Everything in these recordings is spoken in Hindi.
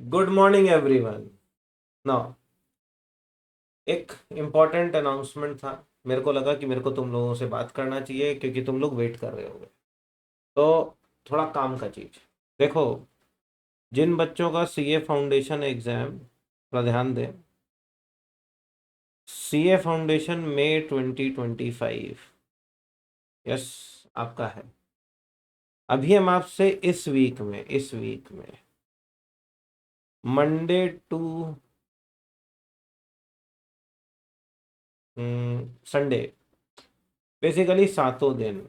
Good morning everyone. नाउ एक इम्पॉर्टेंट अनाउंसमेंट था। मेरे को लगा कि मेरे को तुम लोगों से बात करना चाहिए क्योंकि तुम लोग वेट कर रहे होगे। तो थोड़ा काम का चीज देखो। जिन बच्चों का सीए फाउंडेशन एग्जाम, थोड़ा ध्यान दें। सीए फाउंडेशन मई 2025, यस, आपका है। अभी हम आपसे इस वीक में मंडे टू संडे, बेसिकली सातों दिन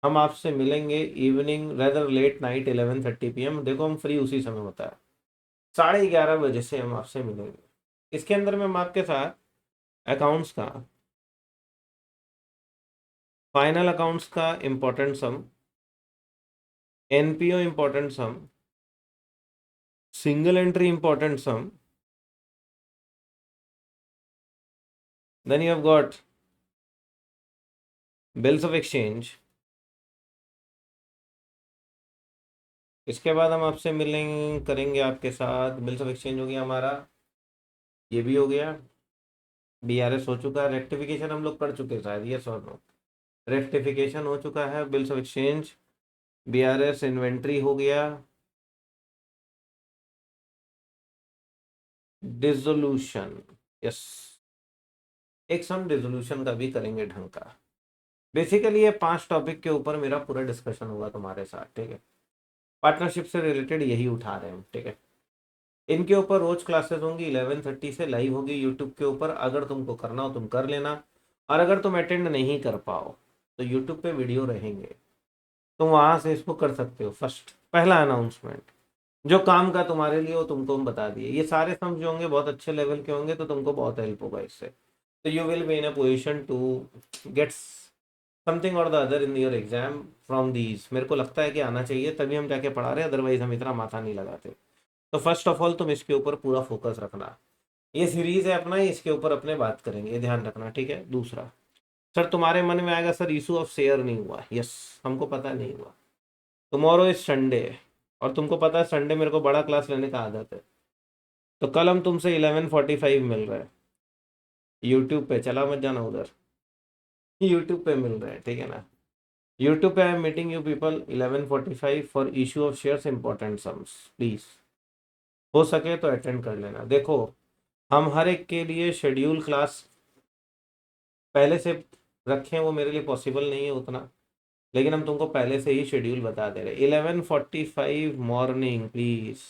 हम आपसे मिलेंगे। Evening rather late night 11:30 PM, देखो हम फ्री उसी समय होता है। 11:30 बजे से हम आपसे मिलेंगे। इसके अंदर में हम आपके साथ अकाउंट्स का, फाइनल अकाउंट्स का important sum, NPO important sum, single entry important sum, then you have got bills of exchange. इसके बाद हम आपसे मिलेंगे, करेंगे आपके साथ बिल्स ऑफ एक्सचेंज हो गया हमारा, ये भी हो गया। बीआरएस हो चुका है, रेक्टिफिकेशन हम लोग कर चुके हैं शायद, यस और नो। रेक्टिफिकेशन हो चुका है, bills of exchange, BRS, inventory हो गया, डिसोल्यूशन, यस, एक सम डिसोल्यूशन का भी करेंगे ढंग का। बेसिकली ये 5 टॉपिक के ऊपर मेरा पूरा डिस्कशन होगा तुम्हारे साथ, ठीक है। पार्टनरशिप से रिलेटेड यही उठा रहे हैं, ठीक है। इनके ऊपर रोज क्लासेस होंगी, 11:30 से लाइव होगी यूट्यूब के ऊपर। अगर तुमको करना हो तुम कर लेना, और अगर तुम अटेंड नहीं कर पाओ तो यूट्यूब पे वीडियो रहेंगे, तुम वहां से इसको कर सकते हो। फर्स्ट पहला अनाउंसमेंट, जो काम का तुम्हारे लिए हो तुमको हम बता दिए। ये सारे सम जो होंगे बहुत अच्छे लेवल के होंगे, तो तुमको बहुत हेल्प होगा इससे। तो you will be in a position to get something और the other in your exam from these. मेरे को लगता है कि आना चाहिए, तभी हम जाके पढ़ा रहे, अदरवाइज हम इतना माथा नहीं लगाते। तो फर्स्ट ऑफ ऑल तुम इसके ऊपर पूरा फोकस रखना। ये सीरीज है अपना, इसके ऊपर अपने बात करेंगे, ये ध्यान रखना, ठीक है। दूसरा, सर तुम्हारे मन में आएगा सर इशू ऑफ शेयर नहीं हुआ, यस, हमको पता नहीं हुआ। टुमारो इज संडे, और तुमको पता है संडे मेरे को बड़ा क्लास लेने का आदत है। तो कल हम तुमसे 11:45 मिल रहे हैं यूट्यूब पे, चला मत जाना उधर। यूट्यूब पे मिल रहे हैं, ठीक है ना। यूट्यूब पे I am meeting you people 11:45 for issue of shares important sums, please हो सके तो अटेंड कर लेना। देखो, हम हर एक के लिए शेड्यूल क्लास पहले से रखें, वो मेरे लिए पॉसिबल नहीं है उतना, लेकिन हम तुमको पहले से ही शेड्यूल बता दे रहे। 11:45 मॉर्निंग प्लीज,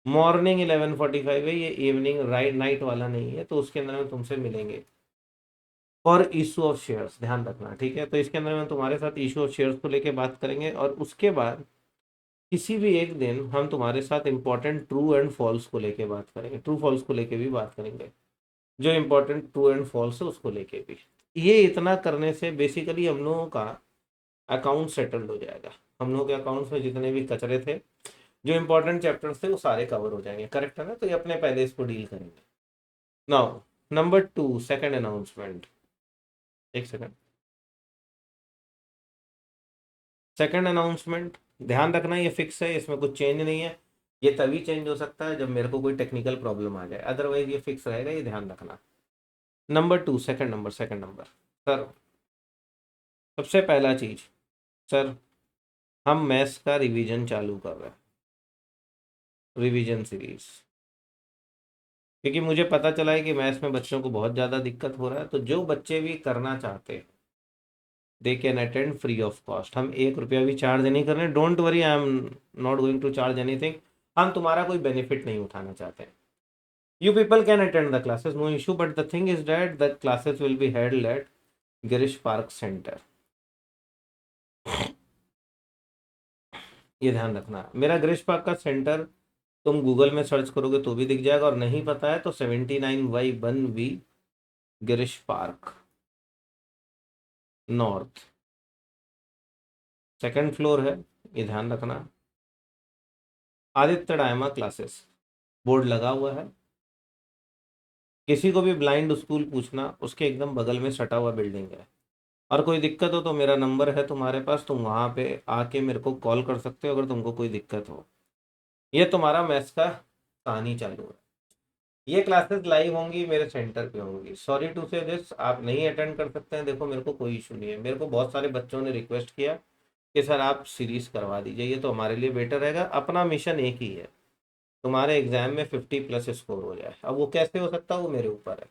मॉर्निंग 11:45 है, ये इवनिंग राइट नाइट वाला नहीं है। तो उसके अंदर में तुमसे मिलेंगे और इशू ऑफ शेयर्स, ध्यान रखना, ठीक है। तो इसके अंदर में तुम्हारे साथ इशू ऑफ शेयर्स को लेके बात करेंगे, और उसके बाद किसी भी एक दिन हम तुम्हारे साथ इंपॉर्टेंट ट्रू एंड फॉल्स को लेके बात करेंगे, ट्रू फॉल्स को लेके भी बात करेंगे। जो इंपॉर्टेंट ट्रू एंड फॉल्स है उसको लेके भी। ये इतना करने से बेसिकली हम लोगों का अकाउंट सेटल्ड हो जाएगा। हम लोगों के अकाउंट्स में जितने भी कचरे थे, जो इंपॉर्टेंट चैप्टर्स थे, वो सारे कवर हो जाएंगे, करेक्ट है ना। तो ये अपने पहले इसको डील करेंगे। Now number 2, second announcement. एक सेकंड, सेकंड अनाउंसमेंट, ध्यान रखना ये फिक्स है, इसमें कुछ चेंज नहीं है। ये तभी चेंज हो सकता है जब मेरे को कोई टेक्निकल प्रॉब्लम आ जाए, अदरवाइज ये फिक्स रहेगा, ये ध्यान रखना। नंबर 2, सेकंड नंबर सर, सबसे पहला चीज, सर हम मैथ्स का रिवीजन चालू कर रहे हैं, रिवीजन सीरीज। क्योंकि मुझे पता चला है कि मैथ्स में बच्चों को बहुत ज़्यादा दिक्कत हो रहा है, तो जो बच्चे भी करना चाहते हैं they can attend free of cost. हम 1 रुपया भी चार्ज नहीं कर रहे हैं, don't worry, I am not going to charge anything. हम तुम्हारा कोई बेनिफिट नहीं उठाना चाहते हैं। You people can attend the classes, no issue, but the thing is that the classes will be held at Girish Park centre. ये ध्यान रखना, मेरा गिरीश पार्क का सेंटर तुम गूगल में सर्च करोगे तो भी दिख जाएगा, और नहीं पता है तो 79Y1V Girish park north, second floor है, ये ध्यान रखना। आदित्य डायमा क्लासेस बोर्ड लगा हुआ है। किसी को भी ब्लाइंड स्कूल पूछना, उसके एकदम बगल में सटा हुआ बिल्डिंग है। और कोई दिक्कत हो तो मेरा नंबर है तुम्हारे पास, तुम वहाँ पे आके मेरे को कॉल कर सकते हो अगर तुमको कोई दिक्कत हो। ये तुम्हारा मैथ्स का कहानी चालू है। ये क्लासेस लाइव होंगी, मेरे सेंटर पे होंगी। सॉरी टू से दिस, आप नहीं अटेंड कर सकते हैं, देखो मेरे को कोई इशू नहीं है। मेरे को बहुत सारे बच्चों ने रिक्वेस्ट किया कि सर आप सीरीज करवा दीजिए, ये तो हमारे लिए बेटर रहेगा। अपना मिशन एक ही है, तुम्हारे एग्जाम में 50+ स्कोर हो जाए। अब वो कैसे हो सकता है वो मेरे ऊपर है,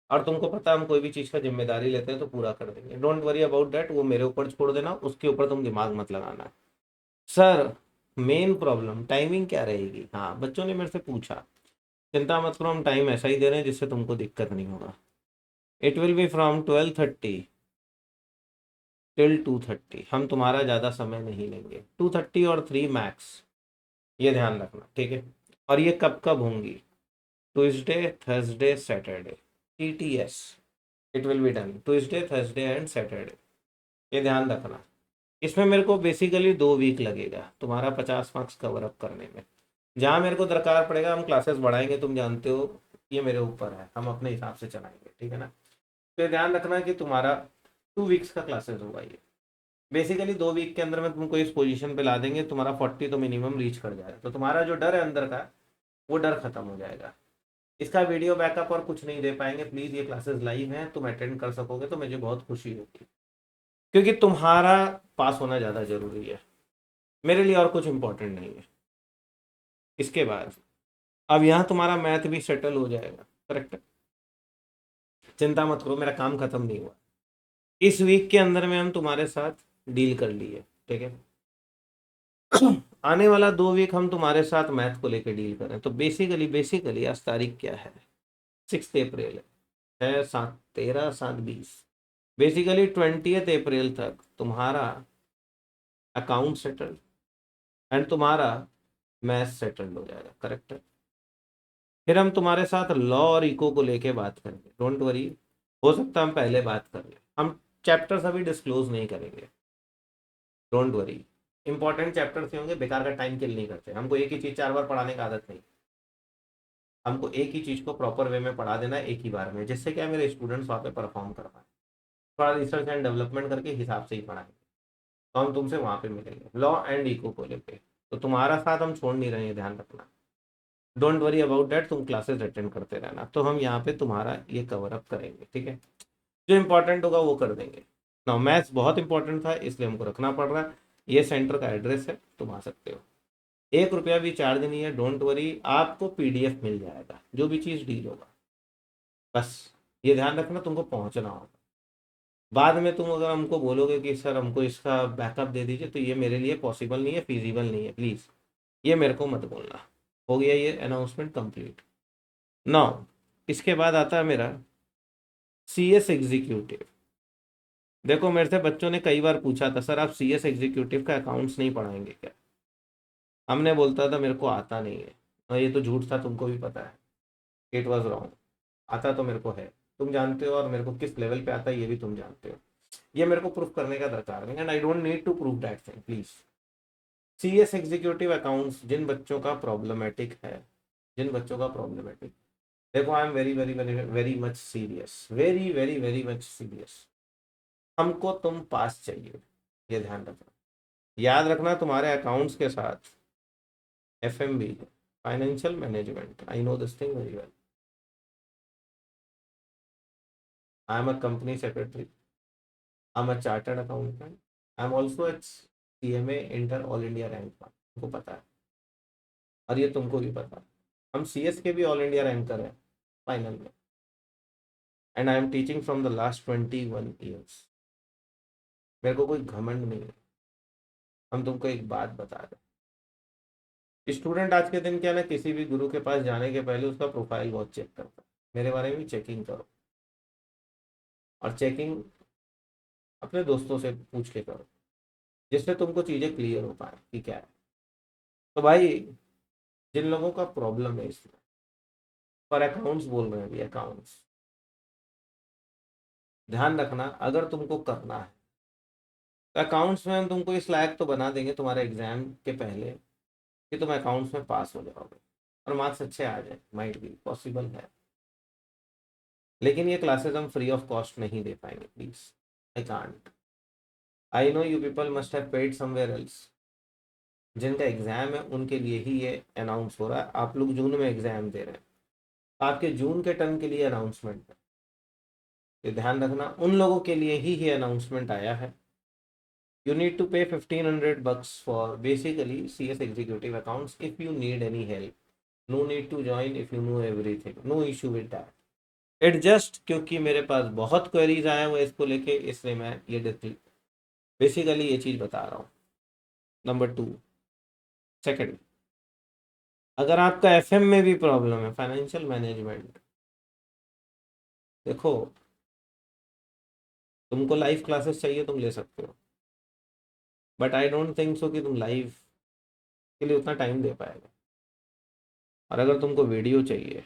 और तुमको पता है हम कोई भी चीज़ का जिम्मेदारी लेते हैं तो पूरा कर देंगे। डोंट वरी अबाउट दैट, वो मेरे ऊपर छोड़ देना, उसके ऊपर तुम दिमाग मत लगाना। सर मेन प्रॉब्लम टाइमिंग क्या रहेगी, हाँ बच्चों ने मेरे से पूछा। चिंता मत करो, हम टाइम ऐसा ही दे रहे हैं जिससे तुमको दिक्कत नहीं होगा। It will B from 12:30 till 2:30। हम तुम्हारा ज़्यादा समय नहीं लेंगे, 2:30 और 3 मैक्स, ये ध्यान रखना, ठीक है। और ये कब कब होंगी, Tuesday Thursday Saturday, TTS। It will be done Tuesday Thursday and Saturday, ये ध्यान रखना। इसमें मेरे को बेसिकली 2 वीक लगेगा तुम्हारा 50 मार्क्स कवर अप करने में। जहाँ मेरे को दरकार पड़ेगा हम क्लासेस बढ़ाएंगे, तुम जानते हो ये मेरे ऊपर है, हम अपने हिसाब से चलाएंगे, ठीक है ना। तो ये ध्यान रखना कि तुम्हारा 2 वीक्स का क्लासेस होगा ये। बेसिकली 2 वीक के अंदर में तुमको इस पोजीशन पे ला देंगे, तुम्हारा 40 तो मिनिमम रीच कर जाएगा, तो तुम्हारा जो डर है अंदर का वो डर खत्म हो जाएगा। इसका वीडियो बैकअप और कुछ नहीं दे पाएंगे, प्लीज़ ये क्लासेस लाइव हैं, तुम अटेंड कर सकोगे तो मुझे बहुत खुशी होगी, क्योंकि तुम्हारा पास होना ज़्यादा ज़रूरी है, मेरे लिए और कुछ इंपॉर्टेंट नहीं है। इसके बाद अब यहाँ तुम्हारा मैथ भी सेटल हो जाएगा, करेक्ट है। चिंता मत करो, मेरा काम खत्म नहीं हुआ। इस वीक के अंदर में हम तुम्हारे साथ डील कर लिए, ठीक है। आने वाला 2 वीक हम तुम्हारे साथ मैथ को लेकर डील करें। तो बेसिकली बेसिकली आज तारीख क्या है, 6 अप्रैल है 7/13 7/20। बेसिकली 20 अप्रैल तक तुम्हारा अकाउंट सेटल एंड तुम्हारा मैथ सेटल्ड हो जाएगा, करेक्ट है। फिर हम तुम्हारे साथ लॉ और इको को लेके बात करेंगे, डोंट वरी। हो सकता है हम पहले बात कर लें, हम चैप्टर्स अभी डिस्क्लोज नहीं करेंगे, डोंट वरी। इंपॉर्टेंट चैप्टर्स ही होंगे, बेकार का टाइम किल नहीं करते। हमको एक ही चीज़ 4 बार पढ़ाने का आदत नहीं, हमको एक ही चीज़ को प्रॉपर वे में पढ़ा देना है एक ही बार में, जिससे क्या मेरे स्टूडेंट्स वहाँ पे परफॉर्म कर पाए। थोड़ा रिसर्च एंड डेवलपमेंट करके हिसाब से ही पढ़ाएंगे। तो हम तुमसे वहाँ पे मिलेंगे लॉ एंड इको को लेके। तो तुम्हारा साथ हम छोड़ नहीं रहे हैं, ध्यान रखना। डोंट वरी अबाउट डैट, तुम क्लासेस अटेंड करते रहना, तो हम यहाँ पे तुम्हारा ये कवर अप करेंगे, ठीक है। जो इंपॉर्टेंट होगा वो कर देंगे। ना मैथ्स बहुत इंपॉर्टेंट था इसलिए हमको रखना पड़ रहा है। ये सेंटर का एड्रेस है, तुम आ सकते हो। 1 रुपया भी चार्ज नहीं है, डोंट वरी। आपको PDF मिल जाएगा जो भी चीज़ डील होगा, बस ये ध्यान रखना, तुमको पहुंचना होगा। बाद में तुम अगर हमको बोलोगे कि सर हमको इसका बैकअप दे दीजिए, तो ये मेरे लिए पॉसिबल नहीं है, फिजिबल नहीं है, प्लीज़ ये मेरे को मत बोलना। हो गया ये अनाउंसमेंट कंप्लीट। नाउ इसके बाद आता है मेरा CS एग्जीक्यूटिव। देखो मेरे से बच्चों ने कई बार पूछा था सर आप CS एग्जीक्यूटिव का अकाउंट्स नहीं पढ़ाएंगे क्या। हमने बोलता था मेरे को आता नहीं है, और ये तो झूठ था, तुमको भी पता है। It was wrong. आता तो मेरे को है, तुम जानते हो, और मेरे को किस लेवल पे आता है ये भी तुम जानते हो। ये मेरे को प्रूफ करने का दरकार नहीं, and I don't need to prove that thing, please. CS executive accounts जिन बच्चों का प्रॉब्लमेटिक है, जिन बच्चों का प्रॉब्लमेटिक, देखो I am very very very very much serious, very very very much serious. हमको तुम पास चाहिए, ये ध्यान रखना। याद रखना तुम्हारे अकाउंट्स के साथ FMB, financial management, I know this thing very well. I am a company secretary, I am a chartered accountant, I am also eight CMA inter all India rank, तुमको पता है, और ये तुमको भी पता है। हम CS के भी ऑल इंडिया रैंकर हैं फाइनल में, and I am teaching from the last 21 years. मेरे को कोई घमंड नहीं है। हम तुमको एक बात बता रहे, स्टूडेंट आज के दिन क्या ना, किसी भी गुरु के पास जाने के पहले उसका प्रोफाइल बहुत चेक करता है। मेरे बारे में भी चेकिंग करो, और चेकिंग अपने दोस्तों से पूछ के करो, जिससे तुमको चीज़ें क्लियर हो पाए कि क्या है। तो भाई जिन लोगों का प्रॉब्लम है इसमें, पर अकाउंट्स बोल रहे हैं अभी, अकाउंट्स, ध्यान रखना अगर तुमको करना है तो अकाउंट्स में हम तुमको इस लायक तो बना देंगे तुम्हारे एग्जाम के पहले कि तुम अकाउंट्स में पास हो जाओगे, और मार्क्स अच्छे आ जाए, माइट भी पॉसिबल है। लेकिन ये क्लासेस हम फ्री ऑफ कॉस्ट नहीं दे पाएंगे, please. I can't. I know you people must have paid somewhere else, जिनका एग्ज़ाम है उनके लिए ही ये अनाउंस हो रहा है। आप लोग जून में एग्ज़ाम दे रहे हैं, आपके जून के टर्म के लिए अनाउंसमेंट है, ये ध्यान रखना। उन लोगों के लिए ही ये अनाउंसमेंट आया है। You need to pay $1,500 for basically CS executive accounts if you need any help. No need to join if you know everything. No issue with that. It just क्योंकि मेरे पास बहुत क्वेरीज आए हुए इसको लेके, इसलिए मैं ये बेसिकली ये चीज़ बता रहा हूँ। नंबर 2, सेकंड, अगर आपका FM में भी प्रॉब्लम है, फाइनेंशियल मैनेजमेंट, देखो तुमको लाइव क्लासेस चाहिए तुम ले सकते हो, but I don't think so कि तुम लाइव के लिए उतना टाइम दे पाएगा। और अगर तुमको वीडियो चाहिए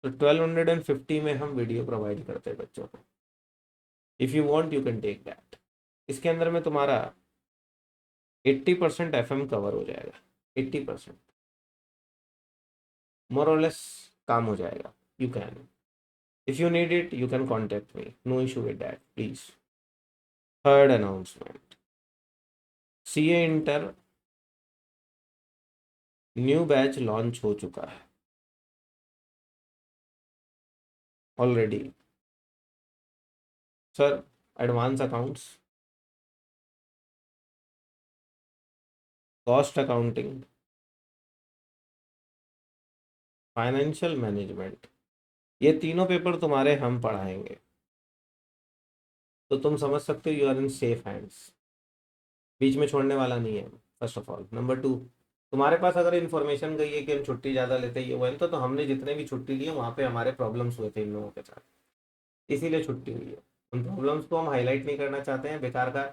तो 1250 में हम वीडियो प्रोवाइड करते हैं बच्चों को। If you want you can take that. इसके अंदर में तुम्हारा 80% FM कवर हो जाएगा, 80% मोर और लेस काम हो जाएगा। You can, if you need it you can contact me, no issue with that please. Third announcement, CA inter new batch launch हो चुका है already. Sir, advance accounts, cost accounting, financial management, ये तीनों पेपर तुम्हारे हम पढ़ाएंगे, तो तुम समझ सकते हो you are in safe hands. बीच में छोड़ने वाला नहीं है, फर्स्ट ऑफ ऑल। नंबर 2, तुम्हारे पास अगर इन्फॉर्मेशन गई है कि हम छुट्टी ज़्यादा लेते हैं ये वो, तो हमने जितने भी छुट्टी लिए वहाँ पे हमारे प्रॉब्लम्स हुए थे इन लोगों के साथ, इसीलिए छुट्टी हुई है। उन प्रॉब्लम्स को हम हाईलाइट नहीं करना चाहते हैं बेकार का।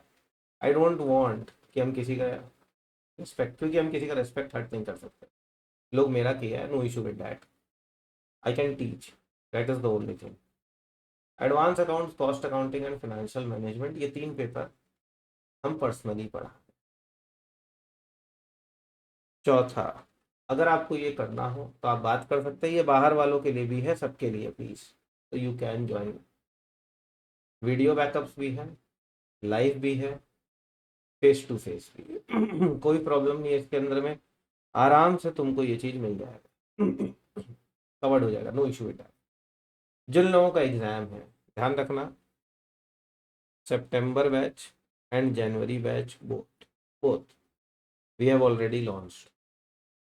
आई डोंट वांट कि हम किसी का रिस्पेक्ट, क्योंकि हम किसी का रिस्पेक्ट हर्ट नहीं कर सकते। लोग मेरा किया है, no issue with that, I can teach, that is the only thing. Advance accounts, cost accounting and financial management, ये 3 पेपर हम पर्सनली पढ़ा। चौथा, अगर आपको ये करना हो तो आप बात कर सकते हैं, ये बाहर वालों के लिए भी है, सबके लिए प्लीज, तो you can join. Video backups भी है, लाइव भी है, फेस टू फेस भी है। कोई प्रॉब्लम नहीं है इसके अंदर में, आराम से तुमको ये चीज मिल जाएगा, कवर्ड हो जाएगा, नो इशू विद दैट। जिन लोगों का एग्जाम है ध्यान रखना, September batch and January batch both both we have already launched.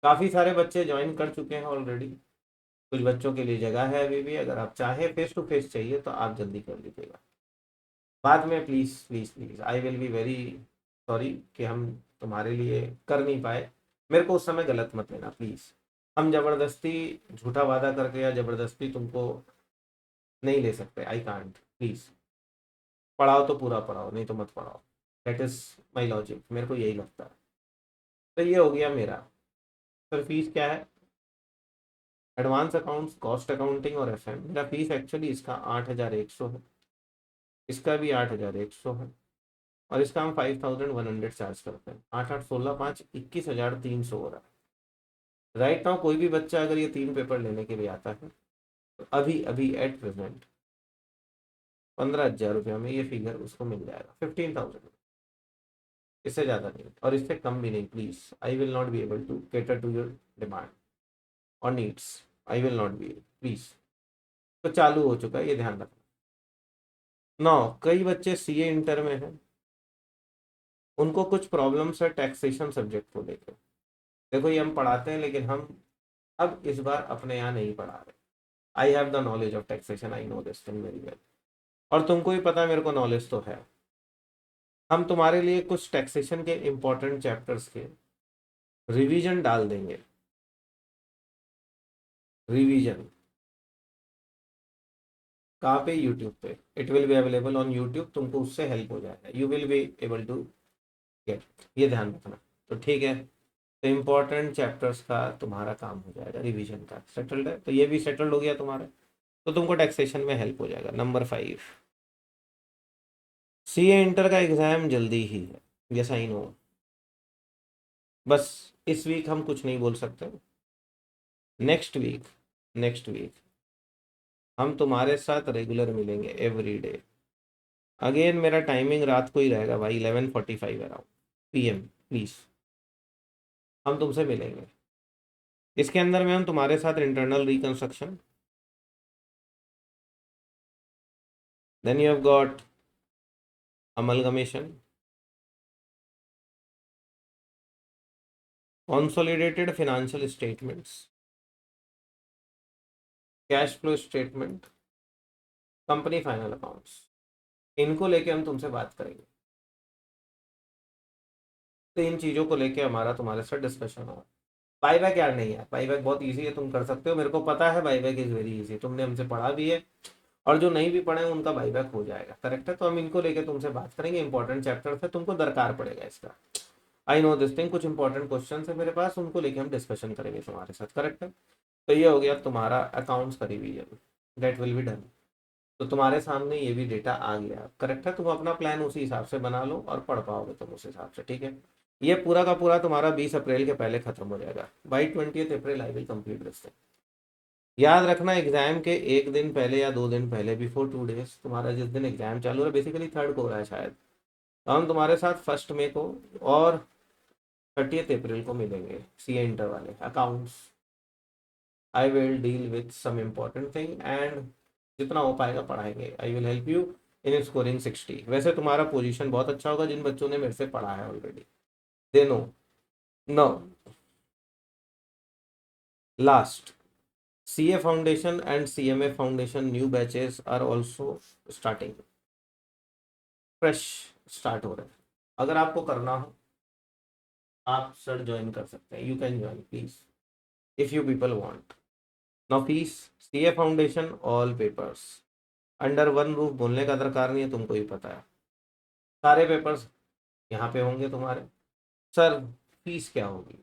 काफ़ी सारे बच्चे ज्वाइन कर चुके हैं ऑलरेडी, कुछ बच्चों के लिए जगह है अभी भी। अगर आप चाहें फेस टू फेस चाहिए तो आप जल्दी कर लीजिएगा। बाद में please please please, I will be very sorry कि हम तुम्हारे लिए कर नहीं पाए। मेरे को उस समय गलत मत लेना प्लीज़। हम ज़बरदस्ती झूठा वादा करके या ज़बरदस्ती तुमको नहीं ले सकते, आई कांट। प्लीज़ पढ़ाओ तो पूरा पढ़ाओ, नहीं तो मत पढ़ाओ, दैट इज़ माई लॉजिक, मेरे को यही लगता है। तो ये हो गया मेरा। सर फीस क्या है? एडवांस अकाउंट्स, कॉस्ट अकाउंटिंग और FM, मेरा फीस एक्चुअली इसका 8,100 है, इसका भी 8,100 है, और इसका हम 5,100 चार्ज करते हैं। 8 8 16 5 21,300 हो रहा है राइट नाउ। कोई भी बच्चा अगर ये 3 पेपर लेने के लिए आता है तो अभी अभी एट प्रेजेंट 15,000 रुपया में ये फिगर उसको मिल जाएगा, 15,000, इससे ज़्यादा नहीं और इससे कम भी नहीं। Please, I will not be able to cater to your demand और needs, I will not be, please. तो चालू हो चुका है, ये ध्यान रखना। 9, कई बच्चे CA इंटर में हैं, उनको कुछ प्रॉब्लम्स है टैक्सेशन सब्जेक्ट को लेकर। देखो ये हम पढ़ाते हैं लेकिन हम अब इस बार अपने यहाँ नहीं पढ़ा रहे। I have the knowledge of taxation, I know this thing very well, और तुमको भी पता है मेरे को नॉलेज तो है। हम तुम्हारे लिए कुछ टैक्सेशन के इंपॉर्टेंट चैप्टर्स के रिवीजन डाल देंगे। रिवीजन कहाँ पे? यूट्यूब पे। It will be available on YouTube, तुमको उससे हेल्प हो जाएगा, you will be able to get, ये ध्यान रखना। तो ठीक है, तो इम्पोर्टेंट चैप्टर्स का तुम्हारा काम हो जाएगा, रिवीजन का सेटल्ड है, तो ये भी सेटल्ड हो गया तुम्हारा, तो तुमको टैक्सेशन में हेल्प हो जाएगा। नंबर 5, CA इंटर का एग्ज़ाम जल्दी ही है, यस आई नो। बस इस वीक हम कुछ नहीं बोल सकते, नेक्स्ट वीक हम तुम्हारे साथ रेगुलर मिलेंगे एवरी डे। अगेन मेरा टाइमिंग रात को ही रहेगा भाई, 11:45 अराउंड PM, प्लीज़ हम तुमसे मिलेंगे। इसके अंदर में हम तुम्हारे साथ internal reconstruction, then you have got amalgamation, consolidated financial statements, cash flow statement, company final accounts, इनको लेके हम तुमसे बात करेंगे। तो इन चीज़ों को लेके हमारा तुम्हारे साथ डिस्कशन होगा। बाईबैक यार नहीं है, बाईबैक बहुत इजी है, तुम कर सकते हो, मेरे को पता है बाईबैक इज वेरी इजी, तुमने हमसे पढ़ा भी है, और जो नहीं भी पढ़े हैं उनका बाईबैक हो जाएगा, करेक्ट है। तो हम इनको लेके तुमसे बात करेंगे, इंपॉर्टेंट चैप्टर है, तुमको दरकार पड़ेगा इसका। आई नो दिस थिंग, कुछ इंपॉर्टेंट क्वेश्चन है मेरे पास, उनको लेके हम डिस्कशन करेंगे तुम्हारे साथ, करेक्ट है। तो ये हो गया तुम्हारा अकाउंट्स का revision, that will be done. तो तुम्हारे सामने ये भी डेटा आ गया, करेक्ट है। तुम अपना प्लान उसी हिसाब से बना लो और पढ़ पाओगे तुम उस हिसाब से, ठीक है। ये पूरा का पूरा तुम्हारा 20 अप्रैल के पहले खत्म हो जाएगा। By 20 April I will complete this thing. याद रखना, एग्जाम के एक दिन पहले या 2 दिन पहले, बिफोर 2 डेज, तुम्हारा जिस दिन एग्जाम चालू है, बेसिकली 3rd को हो रहा है शायद, तो हम तुम्हारे साथ 1 मई को और 30 अप्रैल को मिलेंगे, सीए इंटर वाले accounts. I will deal with some important thing and जितना हो पाएगा पढ़ाएंगे। I will help you in scoring 60। वैसे तुम्हारा पोजीशन बहुत अच्छा होगा, जिन बच्चों ने मेरे से पढ़ा है already, they know. No, last, CA foundation and CMA foundation new batches are also starting, fresh start हो रहे हैं। अगर आपको करना हो आप सर ज्वाइन कर सकते हैं, you can join please if you people want. Now fees, CA foundation all papers under one roof, बोलने का दरकार नहीं है, तुमको ही पता है, सारे पेपर्स यहाँ पे होंगे तुम्हारे। सर फीस क्या होगी,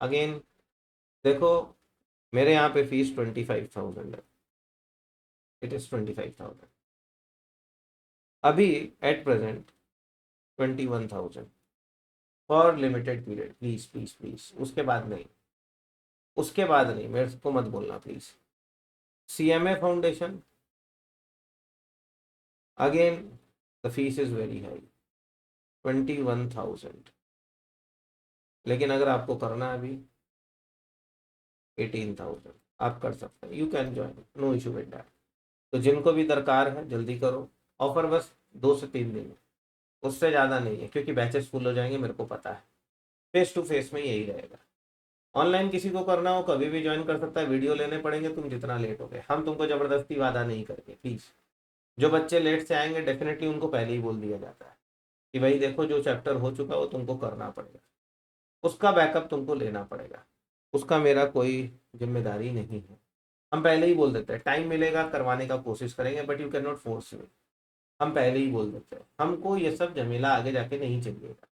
अगेन देखो, मेरे यहाँ पे फीस 25,000 है, इट इज 25,000 अभी at present, 21,000 for limited period, please please please, उसके बाद नहीं, उसके बाद नहीं, मेरे को मत बोलना please. CMA foundation, again the fees is very high, 21,000, लेकिन अगर आपको करना है अभी 18,000 आप कर सकते हैं, you can join, no issue with that. तो जिनको भी दरकार है जल्दी करो, ऑफर बस 2 से 3 दिन है, उससे ज़्यादा नहीं है, क्योंकि बैचेस फुल हो जाएंगे, मेरे को पता है। फेस टू फेस में यही रहेगा, ऑनलाइन किसी को करना हो कभी भी ज्वाइन कर सकता है, वीडियो लेने पड़ेंगे तुम जितना लेट हो गए, हम तुमको ज़बरदस्ती वादा नहीं करेंगे प्लीज़। जो बच्चे लेट से आएंगे डेफिनेटली उनको पहले ही बोल दिया जाता है कि भाई देखो जो चैप्टर हो चुका वो तुमको करना पड़ेगा, उसका बैकअप तुमको लेना पड़ेगा, उसका मेरा कोई जिम्मेदारी नहीं है। हम पहले ही बोल देते हैं टाइम मिलेगा करवाने का कोशिश करेंगे, but you can not force me, हम पहले ही बोल देते हैं, हमको ये सब झमेला आगे जाके नहीं चाहिएगा।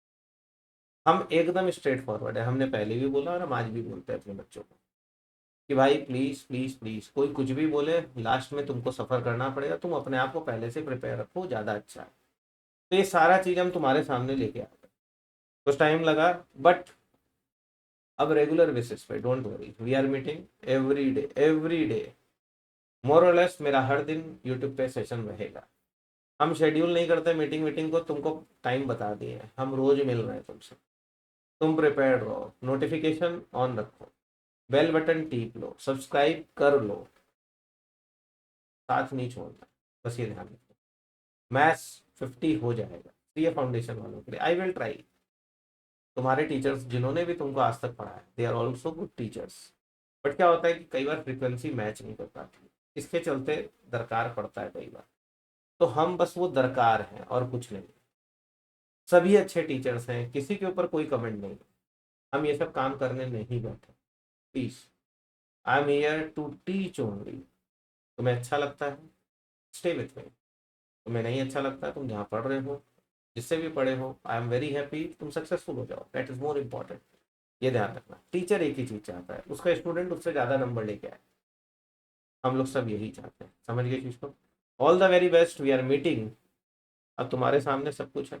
हम एकदम स्ट्रेट फॉरवर्ड है, हमने पहले भी बोला और हम आज भी बोलते हैं अपने बच्चों को कि भाई प्लीज प्लीज प्लीज, कोई कुछ भी बोले लास्ट में तुमको सफर करना पड़ेगा, तुम अपने आप को पहले से प्रिपेयर रखो, ज्यादा अच्छा है। तो ये सारा चीज हम तुम्हारे सामने लेके आ गए, कुछ टाइम लगा, बट अब रेगुलर बेसिस पे, don't worry, we are meeting every day more or less, मेरा हर दिन यूट्यूब पे सेशन रहेगा। हम शेड्यूल नहीं करते मीटिंग वीटिंग को, तुमको टाइम बता दिए हैं, हम रोज मिल रहे हैं तुमसे, तुम प्रिपेयर रहो, नोटिफिकेशन ऑन रखो, बेल बटन टीप लो, सब्सक्राइब कर लो, साथ नहीं छोड़ना, बस ये ध्यान रखो। मैथ्स 50 हो जाएगा सीए फाउंडेशन वालों के लिए, आई विल ट्राई। तुम्हारे टीचर्स जिन्होंने भी तुमको आज तक पढ़ाया they are also good teachers, but क्या होता है कि कई बार फ्रिक्वेंसी मैच नहीं कर पाती, इसके चलते दरकार पड़ता है कई बार, तो हम बस वो दरकार हैं और कुछ नहीं। सभी अच्छे टीचर्स हैं, किसी के ऊपर कोई कमेंट नहीं, हम ये सब काम करने नहीं बैठे, please, I am here to teach only. तुम्हें अच्छा लगता है स्टे विथ मी, तुम्हें नहीं अच्छा लगता है, तुम जहाँ पढ़ रहे हो जिससे भी पढ़े हो, आई एम वेरी हैप्पी तुम सक्सेसफुल हो जाओ, दैट इज मोर इम्पॉर्टेंट। ये ध्यान रखना, टीचर एक ही चीज चाहता है, उसका स्टूडेंट उससे ज्यादा नंबर लेके आए, हम लोग सब यही चाहते हैं, समझ गए चीज को। All the very best, we are meeting, अब तुम्हारे सामने सब कुछ है,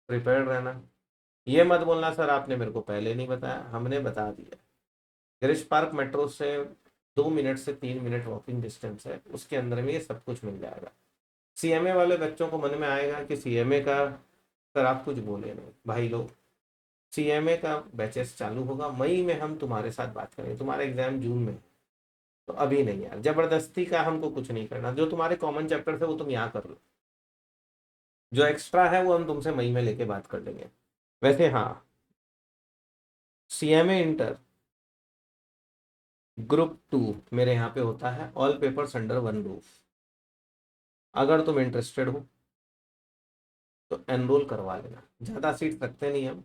प्रिपेयर्ड रहना। ये मत बोलना सर आपने मेरे को पहले नहीं बताया, हमने बता दिया। गिरीश पार्क मेट्रो से 2 मिनट से 3 मिनट वॉकिंग डिस्टेंस है, उसके अंदर में ये सब कुछ मिल जाएगा। सीएमए वाले बच्चों को मन में आएगा कि सीएमए का सर आप कुछ बोले नहीं, भाई लोग CMA का बैचेस चालू होगा मई में, हम तुम्हारे साथ बात करेंगे। तुम्हारा एग्जाम जून में है, तो अभी नहीं यार, जबरदस्ती का हमको कुछ नहीं करना। जो तुम्हारे कॉमन चैप्टर थे वो तुम यहाँ कर लो, जो एक्स्ट्रा है वो हम तुमसे मई में लेके बात कर लेंगे। वैसे हाँ, CMA इंटर ग्रुप 2 मेरे यहाँ पे होता है, all papers under one roof. अगर तुम इंटरेस्टेड हो तो एनरोल करवा लेना। ज़्यादा सीट रखते नहीं हम,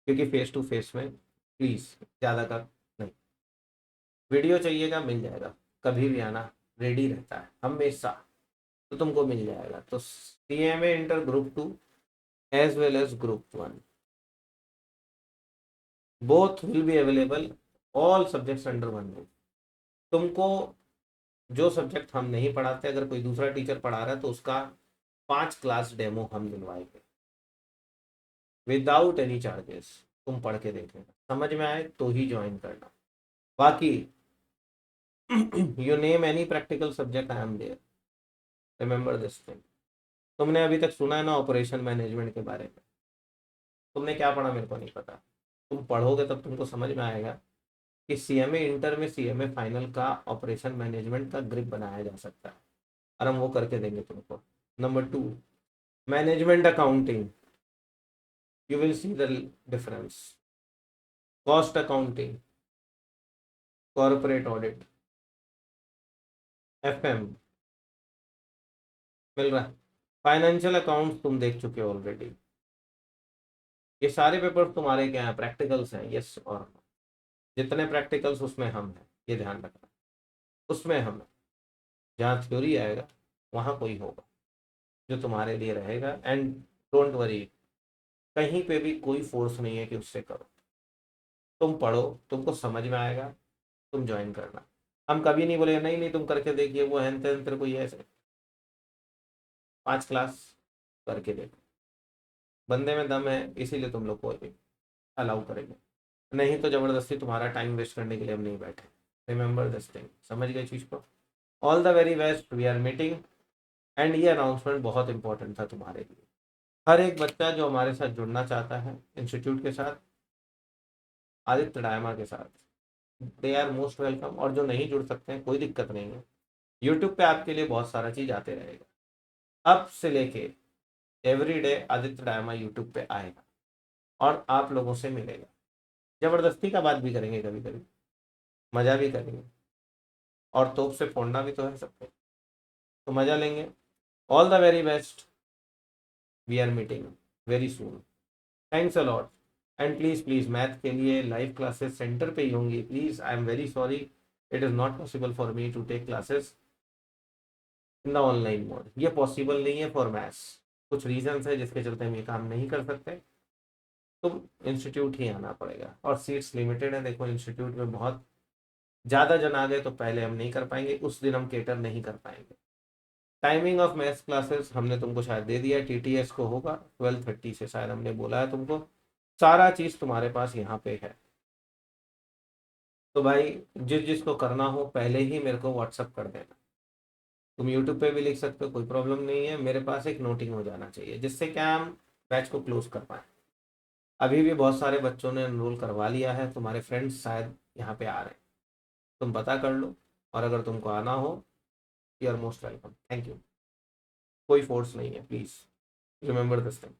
क्योंकि फेस टू फेस में प्लीज़ ज़्यादा का नहीं। वीडियो चाहिएगा मिल जाएगा, कभी भी आना, रेडी रहता है हमेशा, तो तुमको मिल जाएगा। तो CMA inter group 2 as well as group 1, both will be available, all subjects under one roof. तुमको जो सब्जेक्ट हम नहीं पढ़ाते, अगर कोई दूसरा टीचर पढ़ा रहा है तो उसका 5 क्लास डेमो हम दिलवाएंगे विदाउट एनी चार्जेस। तुम पढ़ के देख लेना, समझ में आए तो ही ज्वाइन करना। बाकी you name any practical subject, I am there, remember this thing. तुमने अभी तक सुना है ना ऑपरेशन मैनेजमेंट के बारे में, तुमने क्या पढ़ा मेरे को नहीं पता। तुम पढ़ोगे तब तुमको समझ में आएगा कि CMA इंटर में CMA फाइनल का ऑपरेशन मैनेजमेंट का ग्रिप बनाया जा सकता है, और हम वो करके देंगे तुमको। Number 2, management accounting, you will see the difference, cost accounting, corporate audit, FM मिल रहा है, फाइनेंशियल अकाउंट्स तुम देख चुके हो ऑलरेडी। ये सारे पेपर तुम्हारे क्या है, प्रैक्टिकल्स हैं, यस और no। जितने प्रैक्टिकल्स उसमें हम हैं, ये ध्यान रखना, उसमें हम हैं। जहाँ थ्योरी आएगा वहाँ कोई होगा जो तुम्हारे लिए रहेगा। एंड डोंट वरी, कहीं पे भी कोई फोर्स नहीं है कि उससे करो। तुम पढ़ो, तुमको समझ में आएगा, तुम ज्वाइन करना। हम कभी नहीं बोलेगा नहीं नहीं तुम करके देखिए वो है तेरे को, ये ऐसे 5 क्लास करके देखो, बंदे में दम है इसीलिए तुम लोग को अलाउ करेंगे, नहीं तो जबरदस्ती तुम्हारा टाइम वेस्ट करने के लिए हम नहीं बैठे। रिमेंबर दिस थिंग, समझ गए चीज को। All the very best, we are meeting. And ये अनाउंसमेंट बहुत इंपॉर्टेंट था तुम्हारे लिए। हर एक बच्चा जो हमारे साथ जुड़ना चाहता है इंस्टीट्यूट के साथ, आदित्य डायमा के साथ, दे आर मोस्ट वेलकम। और जो नहीं जुड़ सकते हैं कोई दिक्कत नहीं है, यूट्यूब पे आपके लिए बहुत सारा चीज आते रहेगा। अब से लेके every day Aditya Dayma YouTube पे आएगा और आप लोगों से मिलेगा। जबरदस्ती का बात भी करेंगे, कभी कभी मजा भी करेंगे, और तोप से फोड़ना भी तो है सबको, तो मजा लेंगे। All the very best, we are meeting very soon. Thanks a lot. And please please math के लिए लाइव क्लासेस सेंटर पे ही होंगी। Please, I am very sorry, it is not possible for me to take classes in the online mode. ये पॉसिबल नहीं है फॉर मैथ्स, कुछ रीजंस है जिसके चलते हम ये काम नहीं कर सकते। तो इंस्टीट्यूट ही आना पड़ेगा, और सीट्स लिमिटेड है। देखो इंस्टीट्यूट में बहुत ज़्यादा जन आ गए तो पहले हम नहीं कर पाएंगे, उस दिन हम केटर नहीं कर पाएंगे। टाइमिंग ऑफ मैथ्स क्लासेस हमने तुमको शायद दे दिया, TTS को होगा 12:30 से, शायद हमने बोला है तुमको। सारा चीज़ तुम्हारे पास यहाँ पे है। तो भाई जिस जिसको करना हो पहले ही मेरे को व्हाट्सअप कर देना। तुम यूट्यूब पे भी लिख सकते हो, कोई प्रॉब्लम नहीं है। मेरे पास एक नोटिंग हो जाना चाहिए, जिससे क्या हम बैच को क्लोज कर पाए। अभी भी बहुत सारे बच्चों ने एनरोल करवा लिया है, तुम्हारे फ्रेंड्स शायद यहाँ पे आ रहे हैं, तुम पता कर लो। और अगर तुमको आना हो, you are most welcome. Thank you. कोई फोर्स नहीं है, प्लीज रिमेंबर दिस थिंग।